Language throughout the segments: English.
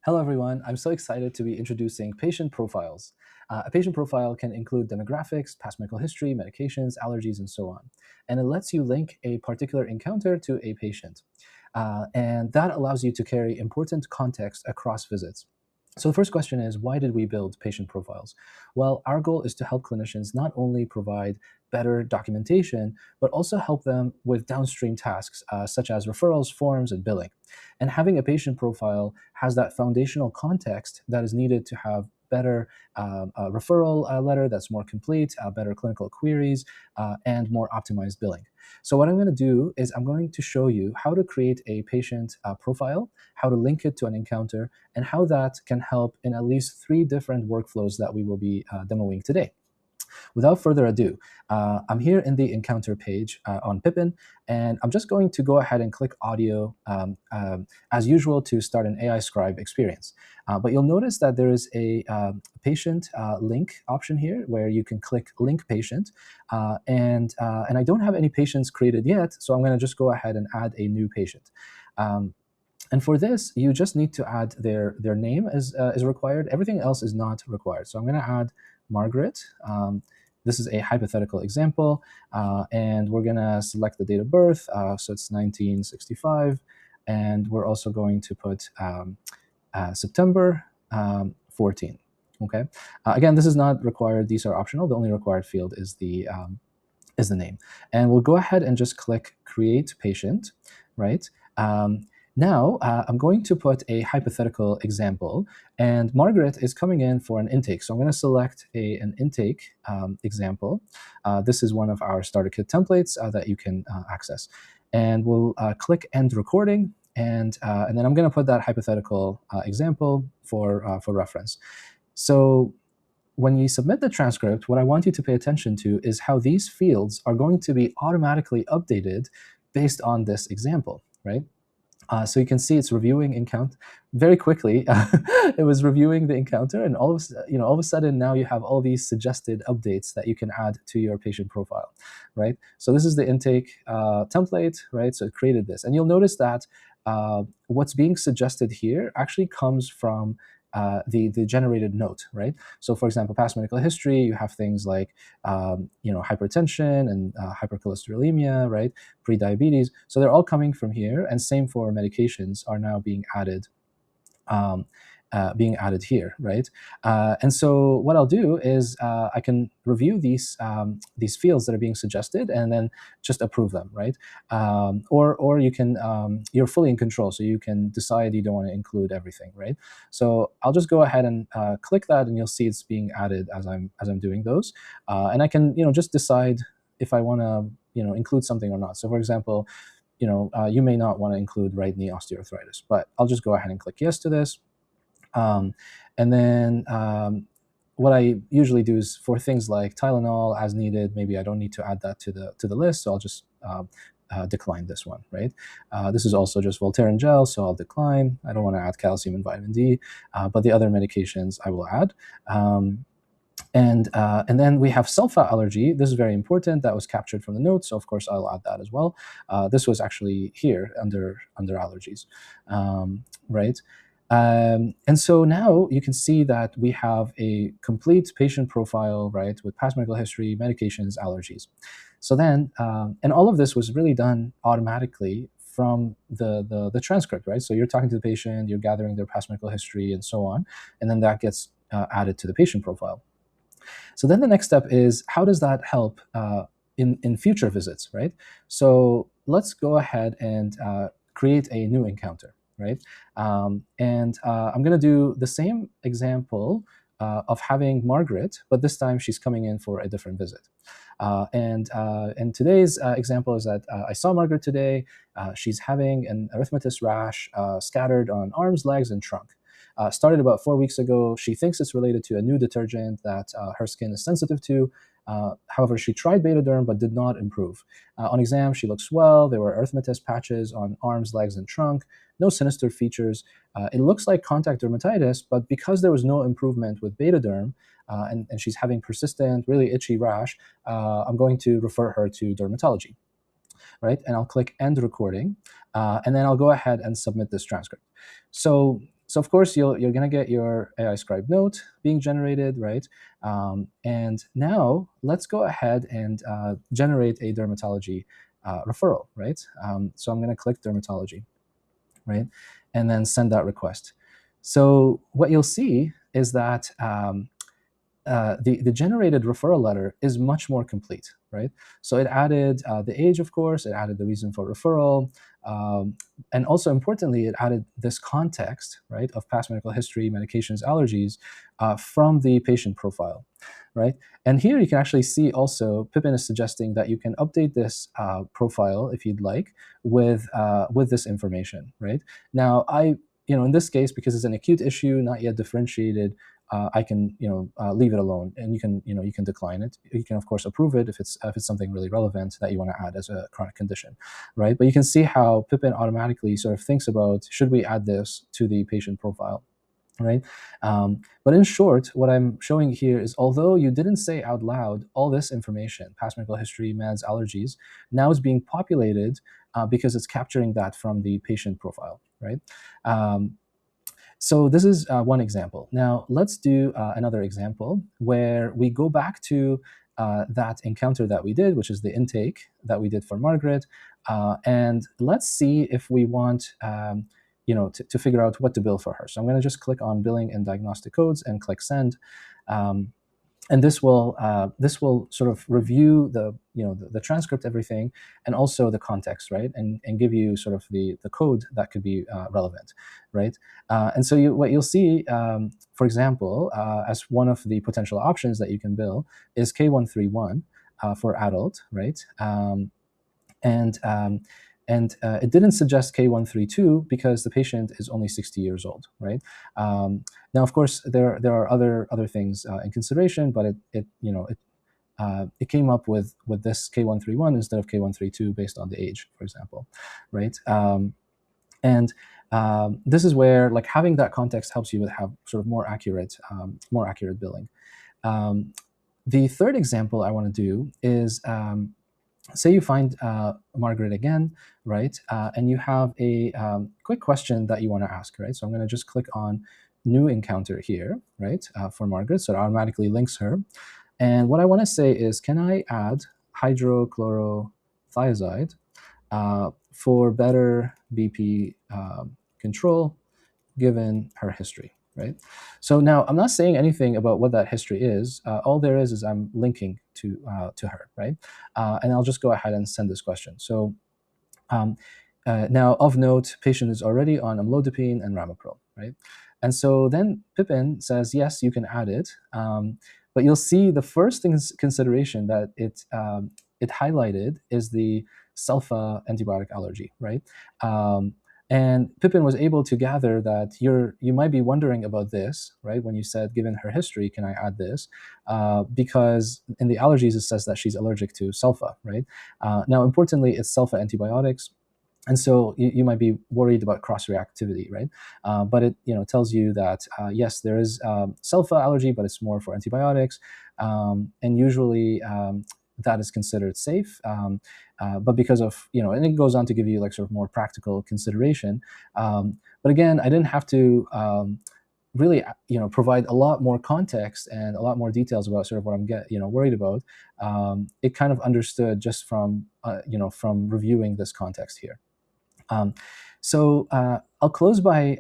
Hello, everyone. I'm so excited to be introducing patient profiles. A patient profile can include demographics, past medical history, medications, allergies, and so on. And it lets you link a particular encounter to a patient. And that allows you to carry important context across visits. So the first question is, why did we build patient profiles? Well, our goal is to help clinicians not only provide better documentation, but also help them with downstream tasks, such as referrals, forms, and billing. And having a patient profile has that foundational context that is needed to have better referral letter that's more complete, better clinical queries, and more optimized billing. So what I'm going to do is I'm going to show you how to create a patient profile, how to link it to an encounter, and how that can help in at least 3 different workflows that we will be demoing today. Without further ado, I'm here in the encounter page on Pippen, and I'm just going to go ahead and click audio as usual to start an AI scribe experience. But you'll notice that there is a patient link option here where you can click link patient, and I don't have any patients created yet, so I'm going to just go ahead and add a new patient. And for this, you just need to add their name is required. Everything else is not required. So I'm going to add Margaret. This is a hypothetical example, and we're going to select the date of birth. So it's 1965, and we're also going to put September 14. Okay. Again, this is not required. These are optional. The only required field is the name. And we'll go ahead and just click Create Patient, right? Now, I'm going to put a hypothetical example, and Margaret is coming in for an intake. So I'm going to select an intake example. This is one of our starter kit templates that you can access. And we'll click End Recording, and then I'm going to put that hypothetical example for reference. So when you submit the transcript, what I want you to pay attention to is how these fields are going to be automatically updated based on this example, right? So you can see it's reviewing encounter very quickly. It was reviewing the encounter, and all of a sudden now you have all these suggested updates that you can add to your patient profile, right? So this is the intake template, right? So it created this, and you'll notice that what's being suggested here actually comes from the generated note, right? So, for example, past medical history, you have things like hypertension and hypercholesterolemia, right? Pre-diabetes. So they're all coming from here, and same for medications are now being added. Here, right? And so what I'll do is I can review these fields that are being suggested and then just approve them, right? Or you can you're fully in control, so you can decide you don't want to include everything, right? So I'll just go ahead and click that, and you'll see it's being added as I'm doing those, and I can just decide if I want to include something or not. So for example, you may not want to include right knee osteoarthritis, but I'll just go ahead and click yes to this. And then what I usually do is for things like Tylenol as needed, maybe I don't need to add that to the list, so I'll just decline this one, right? This is also just Voltaren gel, so I'll decline. I don't want to add calcium and vitamin D, but the other medications I will add. And then we have sulfa allergy. This is very important. That was captured from the notes, so of course I'll add that as well. This was actually here under allergies, right? And so now you can see that we have a complete patient profile, right, with past medical history, medications, allergies. So then, and all of this was really done automatically from the transcript, right? So you're talking to the patient, you're gathering their past medical history, and so on, and then that gets added to the patient profile. So then the next step is, how does that help in future visits, right? So let's go ahead and create a new encounter, right? And I'm going to do the same example of having Margaret, but this time she's coming in for a different visit. And today's example is that I saw Margaret today. She's having an erythematous rash scattered on arms, legs, and trunk. Started about 4 weeks ago. She thinks it's related to a new detergent that her skin is sensitive to. However, she tried Betaderm but did not improve. On exam, she looks well. There were erythematous patches on arms, legs, and trunk. No sinister features. It looks like contact dermatitis, but because there was no improvement with Betaderm, and she's having persistent, really itchy rash, I'm going to refer her to dermatology, right? And I'll click End Recording, and then I'll go ahead and submit this transcript. So So of course, you're going to get your AI scribe note being generated, right? And now let's go ahead and generate a dermatology referral, right? So I'm going to click dermatology, right? And then send that request. So what you'll see is that the generated referral letter is much more complete, right? So it added the age, of course, it added the reason for referral, and also importantly, it added this context, right, of past medical history, medications, allergies from the patient profile, right? And here you can actually see also Pippin is suggesting that you can update this profile if you'd like with this information, right? Now, in this case, because it's an acute issue, not yet differentiated, I can leave it alone, and you can decline it. You can of course approve it if it's something really relevant that you want to add as a chronic condition, right? But you can see how Pippin automatically sort of thinks about, should we add this to the patient profile, right? But in short, what I'm showing here is, although you didn't say out loud all this information, past medical history, meds, allergies, now is being populated because it's capturing that from the patient profile, right? So this is one example. Now let's do another example where we go back to that encounter that we did, which is the intake that we did for Margaret, and let's see if we want to figure out what to bill for her. So I'm going to just click on billing and diagnostic codes and click send. And this will sort of review the transcript, everything, and also the context, right? And give you sort of the code that could be relevant, right? And so what you'll see, for example, as one of the potential options that you can bill is K131 for adult, right? And it didn't suggest K132 because the patient is only 60 years old, right? Now, of course, there are other things in consideration, but it came up with this K131 instead of K132 based on the age, for example, right? And this is where having that context helps you have sort of more accurate billing. The third example I want to do is, say you find Margaret again, right? And you have a quick question that you want to ask, right? So I'm going to just click on new encounter here, right, for Margaret. So it automatically links her. And what I want to say is, can I add hydrochlorothiazide for better BP control given her history, right? So now I'm not saying anything about what that history is. All there is I'm linking to her, right? And I'll just go ahead and send this question. So now, of note, patient is already on amlodipine and ramipril, right? And so then Pippin says, yes, you can add it. But you'll see the first consideration that it highlighted is the sulfa antibiotic allergy, right? And Pippin was able to gather that you might be wondering about this, right? When you said, given her history, can I add this? Because in the allergies, it says that she's allergic to sulfa, right? Now, importantly, it's sulfa antibiotics. And so you might be worried about cross-reactivity, right? But it tells you that, yes, there is sulfa allergy, but it's more for antibiotics. And usually that is considered safe. But because of, and it goes on to give you sort of more practical consideration. But again, I didn't have to really, provide a lot more context and a lot more details about sort of what I'm worried about. It kind of understood just from, from reviewing this context here. So I'll close by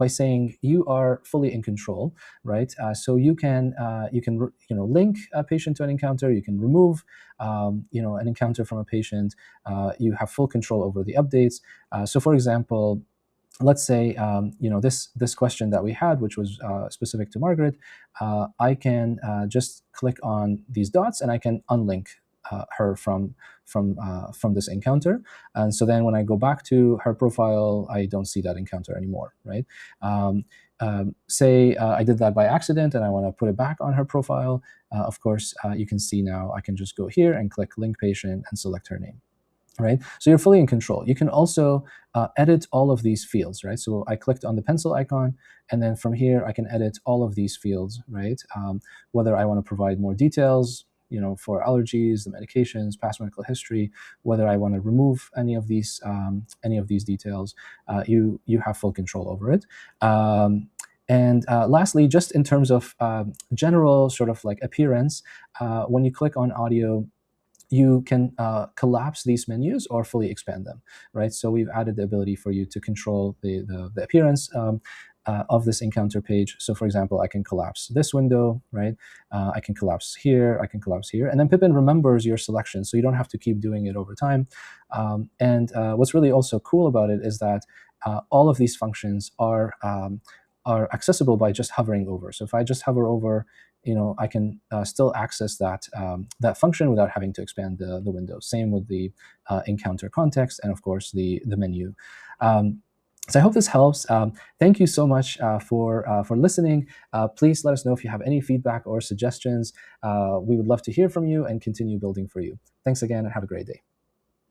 saying you are fully in control, right? So you can link a patient to an encounter. You can remove an encounter from a patient. You have full control over the updates. So for example, let's say this question that we had, which was specific to Margaret, I can just click on these dots and I can unlink her from this encounter. And so then when I go back to her profile, I don't see that encounter anymore, right? Say I did that by accident and I want to put it back on her profile. Of course, you can see now I can just go here and click link patient and select her name. Right, so you're fully in control. You can also edit all of these fields, right? So I clicked on the pencil icon, and then from here I can edit all of these fields, right? Whether I want to provide more details, for allergies, the medications, past medical history, whether I want to remove any of these details, you have full control over it. And lastly, just in terms of general sort of like appearance, when you click on audio, you can collapse these menus or fully expand them, right? So we've added the ability for you to control the appearance of this encounter page. So for example, I can collapse this window, right? I can collapse here, I can collapse here. And then Pippen remembers your selection, so you don't have to keep doing it over time. And what's really also cool about it is that all of these functions are accessible by just hovering over. So if I just hover over, I can still access that function without having to expand the window. Same with the encounter context and of course the menu. So I hope this helps. Thank you so much for listening. Please let us know if you have any feedback or suggestions. We would love to hear from you and continue building for you. Thanks again and have a great day.